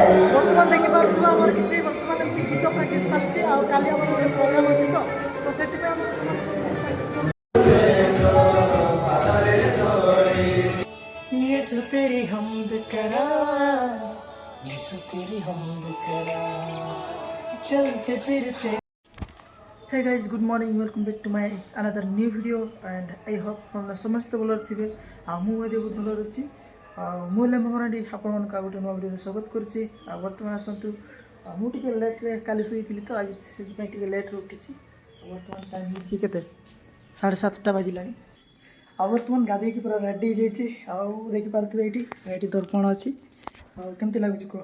बर्तमान देखिपुर आम किसी बर्तमान एमती गीत प्राक्ट चलती आम गोटे प्रोग्राम अच्छी तो से तेरी हमद करा तेरी हमद करा चलते फिरते। Hey guys good morning welcome back to my another new video and I hope आप समस्त भल थे मुझे बहुत भल अच्छी मुझे मराठी आपण गोटे नुआ वीडियो स्वागत करुच्ची बर्तमान आसतु मुझे लेट्रे काली शुई तो आज से लेट्रे उठी बर्तमान टाइम होते 7:30 बाजिला बर्तमान गाधे पूरा रेडी हो देखिपे ये दर्पण अच्छी केमती लगुच कह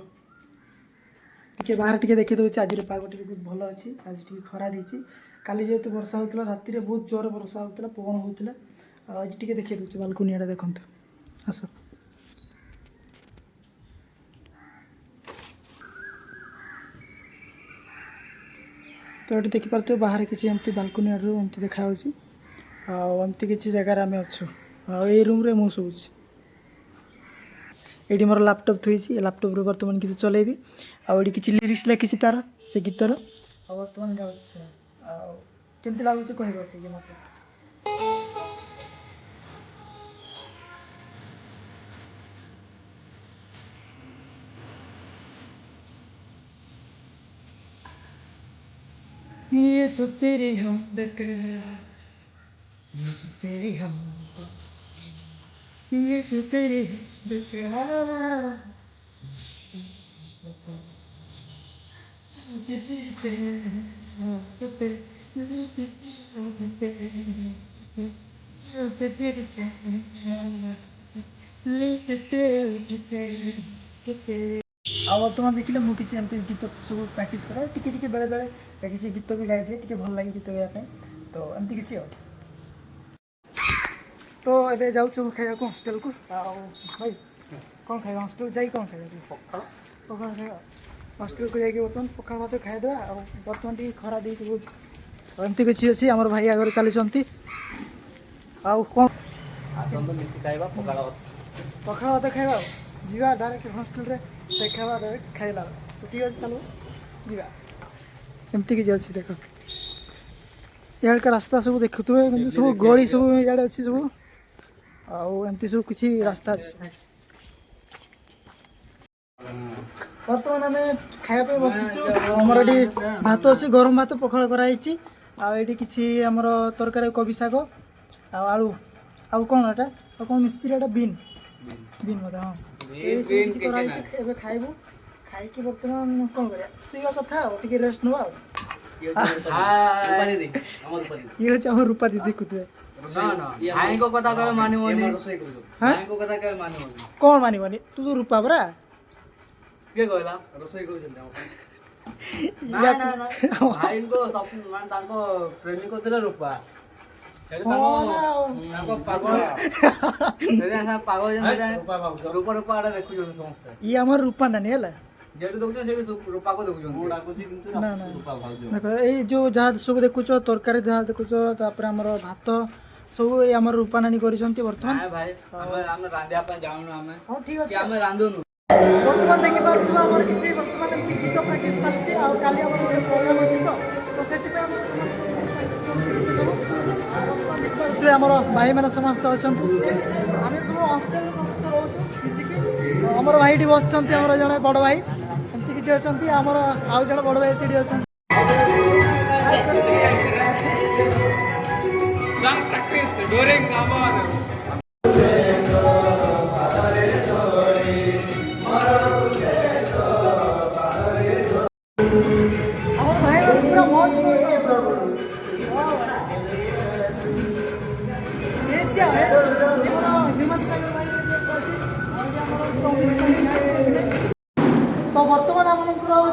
टे बाहर टे देखी दूसरी आज पाग टे बहुत भल अच्छी आज टे खरा देती काली जेहतु वर्षा होता राति में बहुत जोर वर्षा होता पवन होता आज टे देखी दूसरी बालकोनी आड़े देखु आस तो ये देखिपे बाहर किसी एमती बालकोनी आड़ू एमती देखा आमती किसी जगार आम अच्छु ये रूम रे मुझे शोची ये मोर लैपटॉप थी लैपटॉप रे बर्तमान गीत चलेबी आड़ी किसी लिरिक्स लिखी तार से गीतर बर्तमान केमती लगुच कह मत ये तो तेरी हमद तेरी हम ये तो तेरी बर्तमान देखिले मुझे किसी एमती गीत सब प्राक्ट करे टी बेले बेले किसी गीत भी गाई दिए भल लगे गीत गाइबा तो एमती किसी तो ये जाऊँ खाया हस्टेल को भाई कौन खाइबा हस्टेल जा कौन खाइबा पखाड़ खाइबा हस्टेल को जाकि बर्तमान पखाड़ भात खाईदे बर्तमान टी खरा दे बहुत एमती किसी अच्छी आम भाई आगे चलती कौन पखाड़ भात खाइबा जीवा डायरेक्ट हस्टेल रे देखा डायरेक्ट खाइला तो ठीक है चलो जीवा एमती किसी अच्छी देख यहाँ का रास्ता सब देखुए सब गली सब इे अच्छी सब आमती सब किसी रास्ता अच्छे बर्तमान आम खायापे बसीचु आमर ये भात अच्छी गरम भात पखाड़ कराई आठी किसी आमर तरकारी कोबी शाग आलू आउ कौन एटा कौन मिस्त्री बीन बीन मत हाँ ये खाइबू खाई बर्तमान कौन कर शुवा कथा टे रेस्ट नवा ये हूँ आम रूपा दीदी देखुए कौन मानवानी तू तो रूपा परा किए कहला रोसई भाई को प्रेमी को दिला रूपा ये आमर रूपा नानी है जो जहाँ सब देखुच तरकारी जहाँ देखुच आमर भात सब ये आमर रूपा नानी बर्तमान ठीक है बर्तमान देखिपुर किसी बर्तमान एमती गीत प्राक्ट चलती गोटे प्रोग्राम अच्छी तो से आम भाई मैंने समस्त अच्छा आम सब हस्टेल समस्त रोच मिसिकी आमर भाई बस जड़े बड़ भाई एमती किसी अच्छा आमर आउ जड़े बड़ भाई से अच्छा पूरा मौज तो बर्तमान आम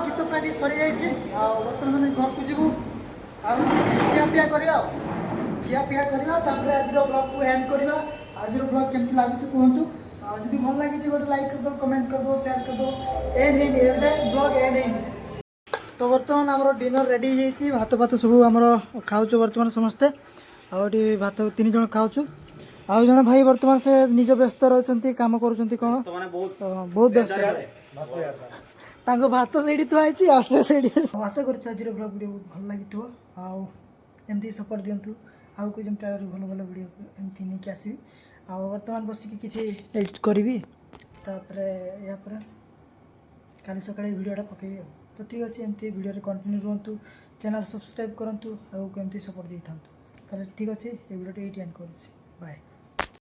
गीत प्राक्ट सरी जाइए बर्तमान घर को जीवु खियापिया करवा आज ब्लॉग को एंड करवा आज ब्लॉग केमती लगुच कहतु जदि भल लगी गोटे लाइक कर दो कमेंट कर दो शेयर कर दो एंड है ब्लॉग एंड है तो बर्तमान आम डिनर रेडी हो भात भात सब आम खाऊ बर्तमान समस्ते आठ भात 3 जन खाऊ आउ जन भाई बर्तमान से निज व्यस्त रही कम कर बहुत व्यस्त ତାଙ୍କ ଭାତ ସେଇଠି ଥୁଆ ହେଇଛି ଆସେ ସେଇଠି ଆଶା କରୁଛି ଆଜିର ବ୍ଲଗ୍ ଭିଡ଼ିଓ ବହୁତ ଭଲ ଲାଗିଥିବ ଆଉ ଏମିତି ସପୋର୍ଟ ଦିଅନ୍ତୁ ଆଗକୁ ଯେମିତି ଆହୁରି ଭଲ ଭଲ ଭିଡ଼ିଓ ଏମିତି ନେଇକି ଆସିବି ଆଉ ବର୍ତ୍ତମାନ ବସିକି କିଛି ଏଡ଼ିଟ୍ କରିବି ତାପରେ ଏହା ପରେ କାଲି ସକାଳେ ଭିଡ଼ିଓଟା ପକେଇବି ଆଉ ତ ଠିକ୍ ଅଛି ଏମିତି ଭିଡ଼ିଓରେ କଣ୍ଟିନ୍ୟୁ ରୁହନ୍ତୁ ଚ୍ୟାନେଲ୍ ସବସ୍କ୍ରାଇବ୍ କରନ୍ତୁ ଆଗକୁ ଏମିତି ସପୋର୍ଟ ଦେଇଥାନ୍ତୁ ତାହେଲେ ଠିକ୍ ଅଛି ଏ ଭିଡ଼ିଓଟି ଏଇଠି ଏଣ୍ଡ କରୁଛି ବାଏ।